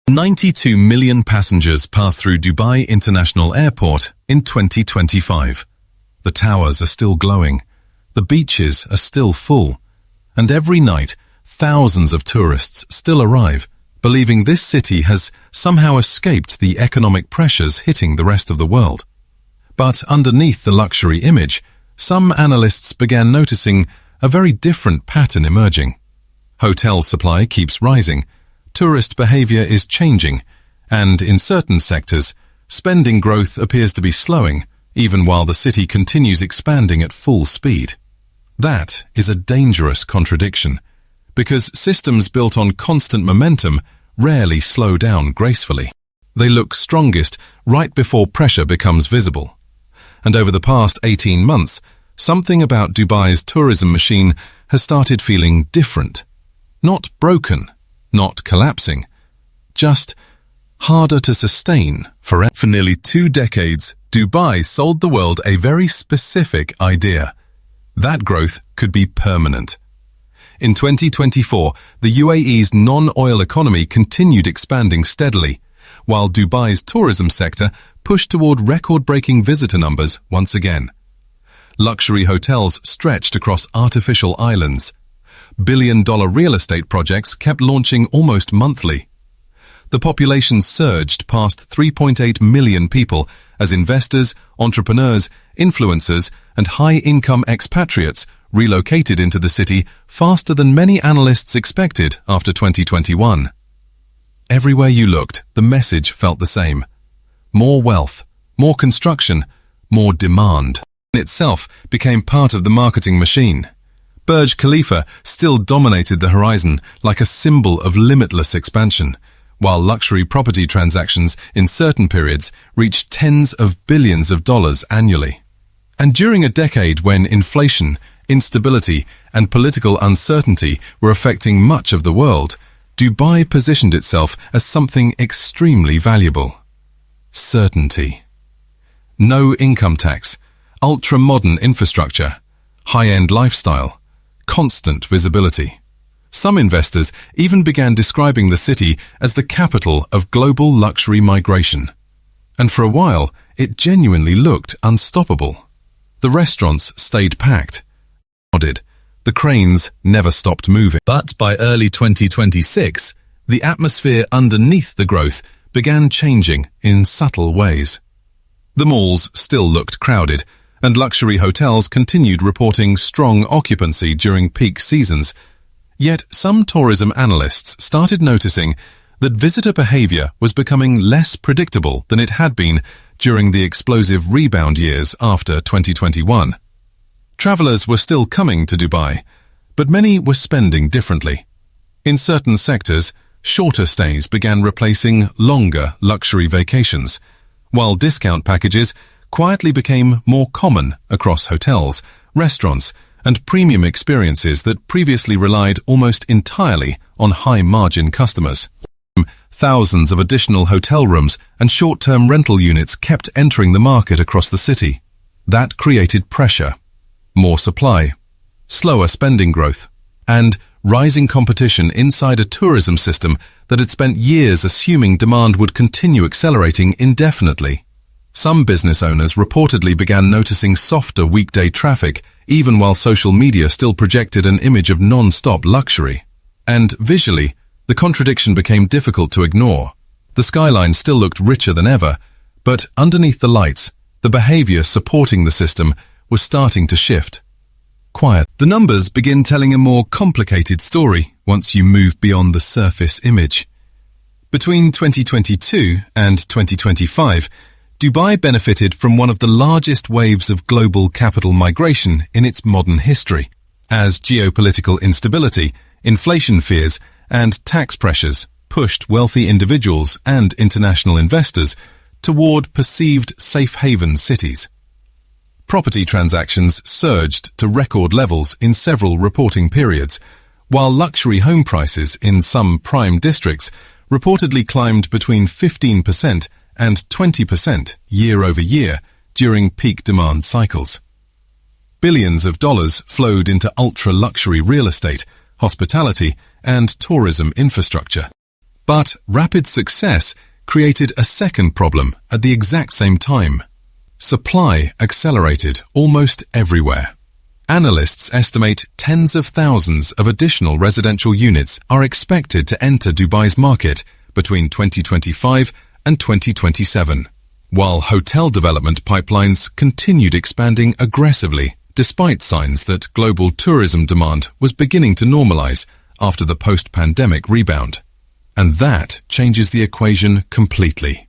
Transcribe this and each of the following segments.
92 million passengers pass through Dubai International Airport in 2025. The towers are still glowing, the beaches are still full, and every night thousands of tourists still arrive, believing this city has somehow escaped the economic pressures hitting the rest of the world. But underneath the luxury image, some analysts began noticing a very different pattern emerging. Hotel supply keeps rising, tourist behavior is changing, and in certain sectors, spending growth appears to be slowing, even while the city continues expanding at full speed. That is a dangerous contradiction, because systems built on constant momentum rarely slow down gracefully. They look strongest right before pressure becomes visible. And over the past 18 months, something about Dubai's tourism machine has started feeling different. Not broken, not collapsing, just harder to sustain forever. For nearly 2 decades, Dubai sold the world a very specific idea. That growth could be permanent. In 2024, the UAE's non-oil economy continued expanding steadily, while Dubai's tourism sector pushed toward record-breaking visitor numbers once again. Luxury hotels stretched across artificial islands. Billion-dollar real estate projects kept launching almost monthly. The population surged past 3.8 million people as investors, entrepreneurs, influencers, and high-income expatriates relocated into the city faster than many analysts expected after 2021. Everywhere you looked, the message felt the same. More wealth, more construction, more demand. In itself became part of the marketing machine. Burj Khalifa still dominated the horizon like a symbol of limitless expansion, while luxury property transactions in certain periods reached tens of billions of dollars annually. And during a decade when inflation, instability, and political uncertainty were affecting much of the world, Dubai positioned itself as something extremely valuable. Certainty. No income tax, ultra-modern infrastructure, high-end lifestyle, constant visibility. Some investors even began describing the city as the capital of global luxury migration. And for a while, it genuinely looked unstoppable. The restaurants stayed packed. The cranes never stopped moving. But by early 2026, the atmosphere underneath the growth began changing in subtle ways. The malls still looked crowded, and luxury hotels continued reporting strong occupancy during peak seasons. Yet some tourism analysts started noticing that visitor behavior was becoming less predictable than it had been during the explosive rebound years after 2021. Travelers were still coming to Dubai, but many were spending differently. In certain sectors, shorter stays began replacing longer luxury vacations, while discount packages quietly became more common across hotels, restaurants, and premium experiences that previously relied almost entirely on high-margin customers. Thousands of additional hotel rooms and short-term rental units kept entering the market across the city. That created pressure, more supply, slower spending growth, and rising competition inside a tourism system that had spent years assuming demand would continue accelerating indefinitely. Some business owners reportedly began noticing softer weekday traffic, even while social media still projected an image of non-stop luxury. And visually, the contradiction became difficult to ignore. The skyline still looked richer than ever, but underneath the lights, the behavior supporting the system was starting to shift. Quiet. The numbers begin telling a more complicated story once you move beyond the surface image. Between 2022 and 2025, Dubai benefited from one of the largest waves of global capital migration in its modern history, as geopolitical instability, inflation fears, and tax pressures pushed wealthy individuals and international investors toward perceived safe haven cities. Property transactions surged to record levels in several reporting periods, while luxury home prices in some prime districts reportedly climbed between 15% and 20% year over year during peak demand cycles. Billions of dollars flowed into ultra-luxury real estate, hospitality, and tourism infrastructure. But rapid success created a second problem at the exact same time. Supply accelerated almost everywhere. Analysts estimate tens of thousands of additional residential units are expected to enter Dubai's market between 2025 and 2027, while hotel development pipelines continued expanding aggressively, despite signs that global tourism demand was beginning to normalize after the post-pandemic rebound. And that changes the equation completely.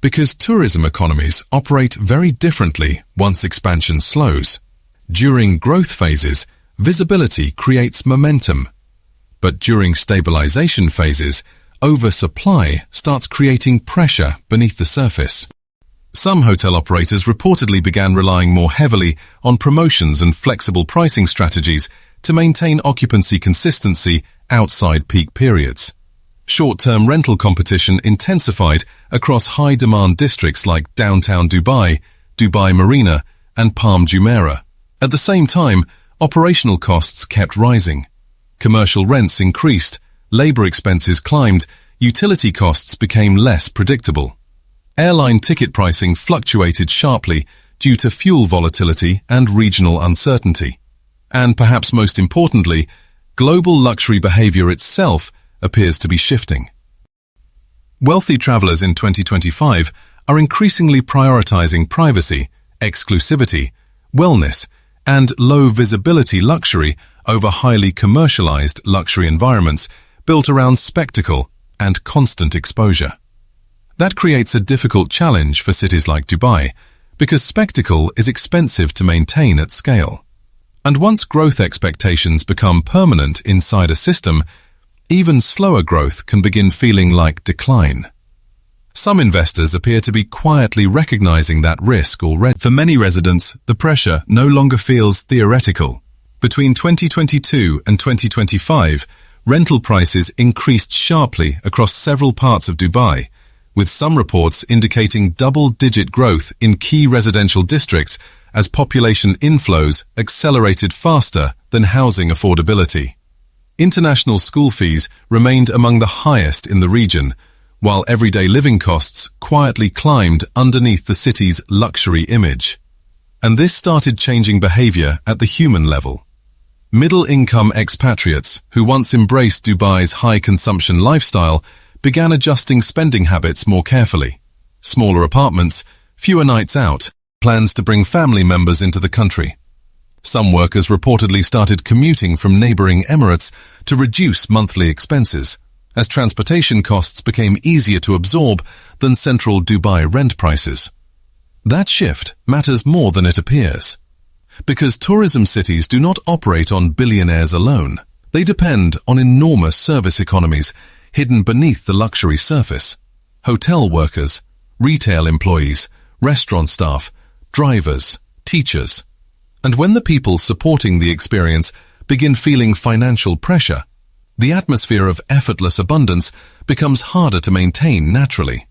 Because tourism economies operate very differently once expansion slows. During growth phases, visibility creates momentum. But during stabilization phases, oversupply starts creating pressure beneath the surface. Some hotel operators reportedly began relying more heavily on promotions and flexible pricing strategies to maintain occupancy consistency outside peak periods. Short-term rental competition intensified across high-demand districts like downtown Dubai, Dubai Marina, and Palm Jumeirah. At the same time, operational costs kept rising. Commercial rents increased, labor expenses climbed, utility costs became less predictable. Airline ticket pricing fluctuated sharply due to fuel volatility and regional uncertainty. And perhaps most importantly, global luxury behavior itself appears to be shifting. Wealthy travelers in 2025 are increasingly prioritizing privacy, exclusivity, wellness, and low-visibility luxury over highly commercialized luxury environments built around spectacle and constant exposure. That creates a difficult challenge for cities like Dubai, because spectacle is expensive to maintain at scale. And once growth expectations become permanent inside a system, even slower growth can begin feeling like decline. Some investors appear to be quietly recognizing that risk already. For many residents, the pressure no longer feels theoretical. Between 2022 and 2025, rental prices increased sharply across several parts of Dubai, with some reports indicating double-digit growth in key residential districts as population inflows accelerated faster than housing affordability. International school fees remained among the highest in the region, while everyday living costs quietly climbed underneath the city's luxury image. And this started changing behavior at the human level. Middle-income expatriates who once embraced Dubai's high-consumption lifestyle began adjusting spending habits more carefully. Smaller apartments, fewer nights out, plans to bring family members into the country. Some workers reportedly started commuting from neighboring Emirates to reduce monthly expenses, as transportation costs became easier to absorb than central Dubai rent prices. That shift matters more than it appears. Because tourism cities do not operate on billionaires alone. They depend on enormous service economies hidden beneath the luxury surface. Hotel workers, retail employees, restaurant staff, drivers, teachers. And when the people supporting the experience begin feeling financial pressure, the atmosphere of effortless abundance becomes harder to maintain naturally.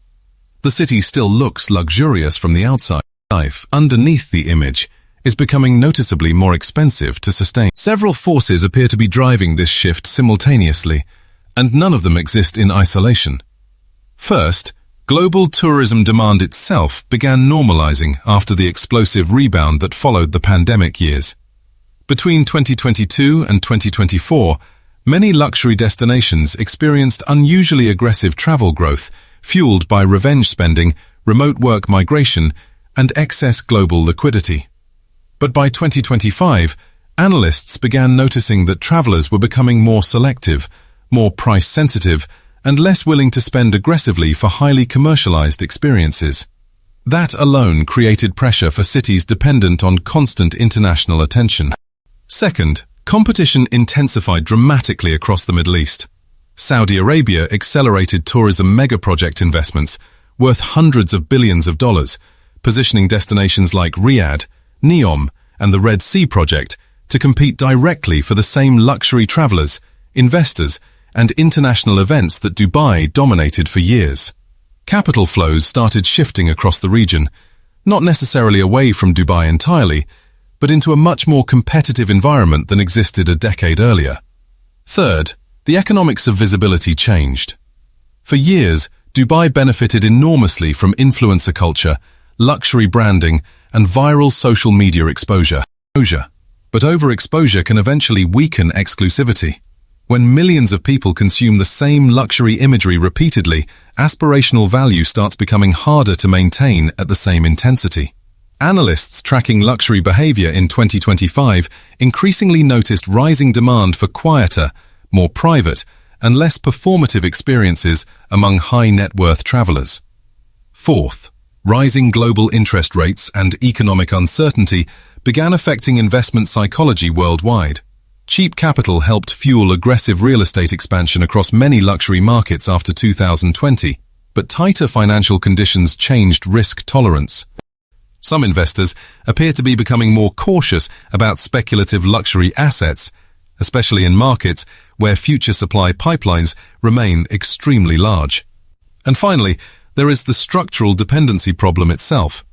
The city still looks luxurious from the outside. Life underneath the image is becoming noticeably more expensive to sustain. Several forces appear to be driving this shift simultaneously, and none of them exist in isolation. First, global tourism demand itself began normalizing after the explosive rebound that followed the pandemic years. Between 2022 and 2024, many luxury destinations experienced unusually aggressive travel growth, fueled by revenge spending, remote work migration, and excess global liquidity. But by 2025, analysts began noticing that travelers were becoming more selective, more price-sensitive, and less willing to spend aggressively for highly commercialized experiences. That alone created pressure for cities dependent on constant international attention. Second, competition intensified dramatically across the Middle East. Saudi Arabia accelerated tourism mega-project investments worth hundreds of billions of dollars, positioning destinations like Riyadh, Neom, and the Red Sea project to compete directly for the same luxury travelers, investors, and international events that Dubai dominated for years. Capital flows started shifting across the region, not necessarily away from Dubai entirely, but into a much more competitive environment than existed a decade earlier. Third, the economics of visibility changed. For years, Dubai benefited enormously from influencer culture, luxury branding, and viral social media exposure. But overexposure can eventually weaken exclusivity. When millions of people consume the same luxury imagery repeatedly, aspirational value starts becoming harder to maintain at the same intensity. Analysts tracking luxury behavior in 2025 increasingly noticed rising demand for quieter, more private, and less performative experiences among high-net-worth travelers. Fourth, rising global interest rates and economic uncertainty began affecting investment psychology worldwide. Cheap capital helped fuel aggressive real estate expansion across many luxury markets after 2020, but tighter financial conditions changed risk tolerance. Some investors appear to be becoming more cautious about speculative luxury assets, especially in markets where future supply pipelines remain extremely large. And finally, there is the structural dependency problem itself.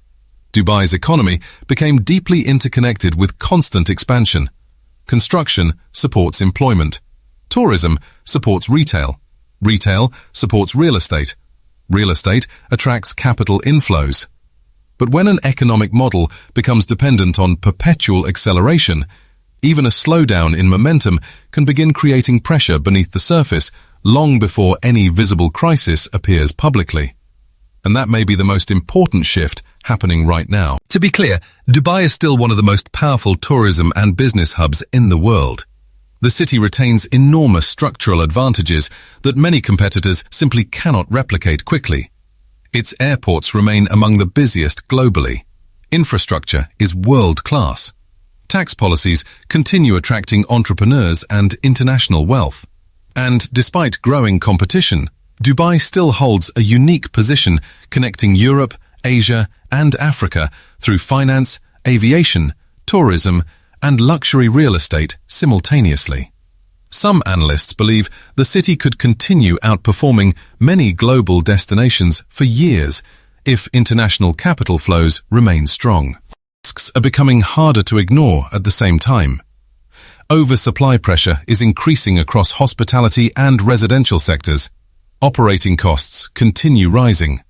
Dubai's economy became deeply interconnected with constant expansion. Construction supports employment. Tourism supports retail. Retail supports real estate. Real estate attracts capital inflows. But when an economic model becomes dependent on perpetual acceleration, even a slowdown in momentum can begin creating pressure beneath the surface long before any visible crisis appears publicly. And that may be the most important shift happening right now. To be clear, Dubai is still one of the most powerful tourism and business hubs in the world. The city retains enormous structural advantages that many competitors simply cannot replicate quickly. Its airports remain among the busiest globally. Infrastructure is world-class. Tax policies continue attracting entrepreneurs and international wealth. And despite growing competition, Dubai still holds a unique position connecting Europe, Asia, and Africa through finance, aviation, tourism, and luxury real estate simultaneously. Some analysts believe the city could continue outperforming many global destinations for years if international capital flows remain strong. Risks are becoming harder to ignore at the same time. Oversupply pressure is increasing across hospitality and residential sectors. Operating costs continue rising.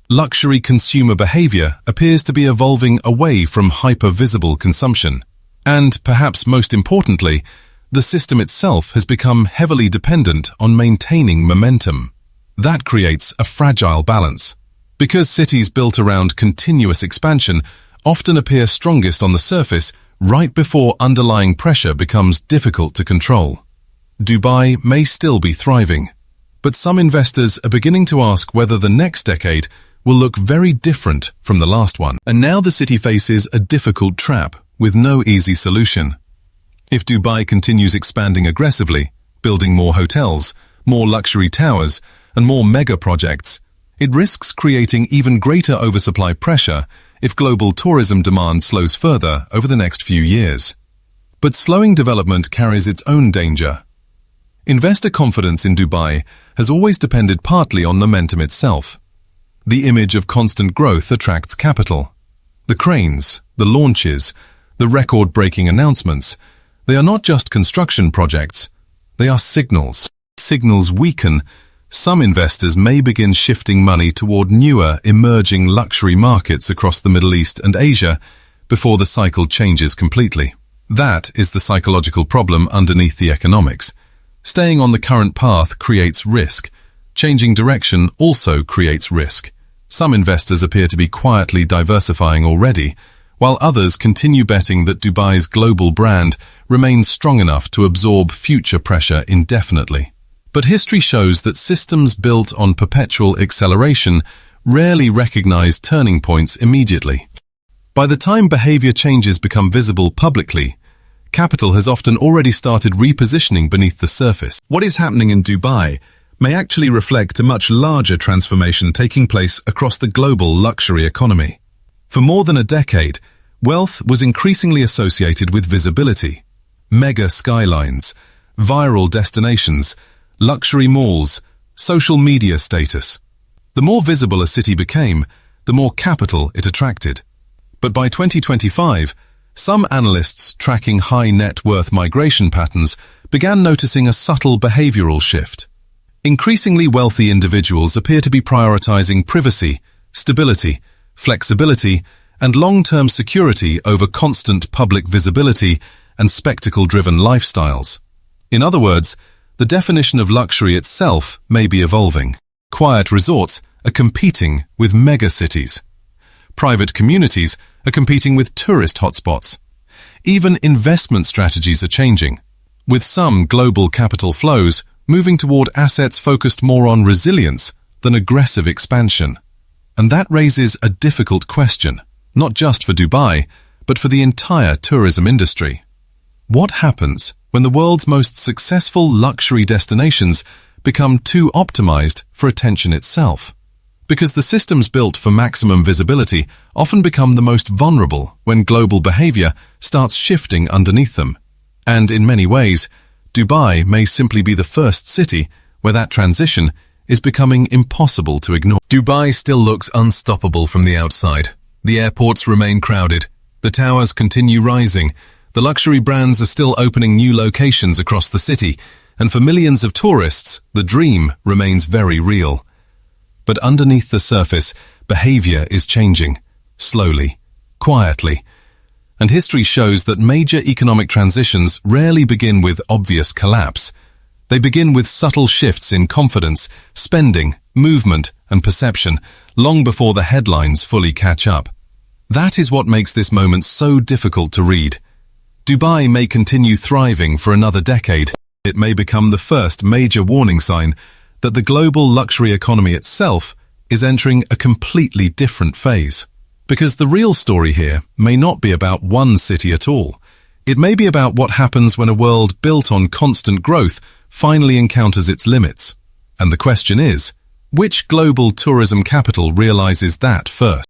Luxury consumer behavior appears to be evolving away from hyper-visible consumption. And, perhaps most importantly, the system itself has become heavily dependent on maintaining momentum. That creates a fragile balance. Because cities built around continuous expansion often appear strongest on the surface right before underlying pressure becomes difficult to control. Dubai may still be thriving, but some investors are beginning to ask whether the next decade will look very different from the last one. And now the city faces a difficult trap with no easy solution. If Dubai continues expanding aggressively, building more hotels, more luxury towers, and more mega projects, it risks creating even greater oversupply pressure if global tourism demand slows further over the next few years. But slowing development carries its own danger. Investor confidence in Dubai has always depended partly on momentum itself. The image of constant growth attracts capital. The cranes, the launches, the record-breaking announcements, they are not just construction projects, they are signals. Signals weaken, some investors may begin shifting money toward newer, emerging luxury markets across the Middle East and Asia before the cycle changes completely. That is the psychological problem underneath the economics. Staying on the current path creates risk. Changing direction also creates risk. Some investors appear to be quietly diversifying already, while others continue betting that Dubai's global brand remains strong enough to absorb future pressure indefinitely. But history shows that systems built on perpetual acceleration rarely recognize turning points immediately. By the time behavior changes become visible publicly, capital has often already started repositioning beneath the surface. What is happening in Dubai may actually reflect a much larger transformation taking place across the global luxury economy. For more than a decade, wealth was increasingly associated with visibility. Mega skylines, viral destinations, luxury malls, social media status. The more visible a city became, the more capital it attracted. But by 2025, some analysts tracking high net worth migration patterns began noticing a subtle behavioral shift. Increasingly wealthy individuals appear to be prioritizing privacy, stability, flexibility, and long-term security over constant public visibility and spectacle-driven lifestyles. In other words, the definition of luxury itself may be evolving. Quiet resorts are competing with megacities. Private communities are competing with tourist hotspots. Even investment strategies are changing, with some global capital flows moving toward assets focused more on resilience than aggressive expansion. And that raises a difficult question, not just for Dubai, but for the entire tourism industry. What happens when the world's most successful luxury destinations become too optimized for attention itself? Because the systems built for maximum visibility often become the most vulnerable when global behavior starts shifting underneath them. And in many ways, Dubai may simply be the first city where that transition is becoming impossible to ignore. Dubai still looks unstoppable from the outside. The airports remain crowded. The towers continue rising. The luxury brands are still opening new locations across the city. And for millions of tourists, the dream remains very real. But underneath the surface, behavior is changing, slowly, quietly. And history shows that major economic transitions rarely begin with obvious collapse. They begin with subtle shifts in confidence, spending, movement, and perception, long before the headlines fully catch up. That is what makes this moment so difficult to read. Dubai may continue thriving for another decade. It may become the first major warning sign that the global luxury economy itself is entering a completely different phase. Because the real story here may not be about one city at all. It may be about what happens when a world built on constant growth finally encounters its limits. And the question is, which global tourism capital realizes that first?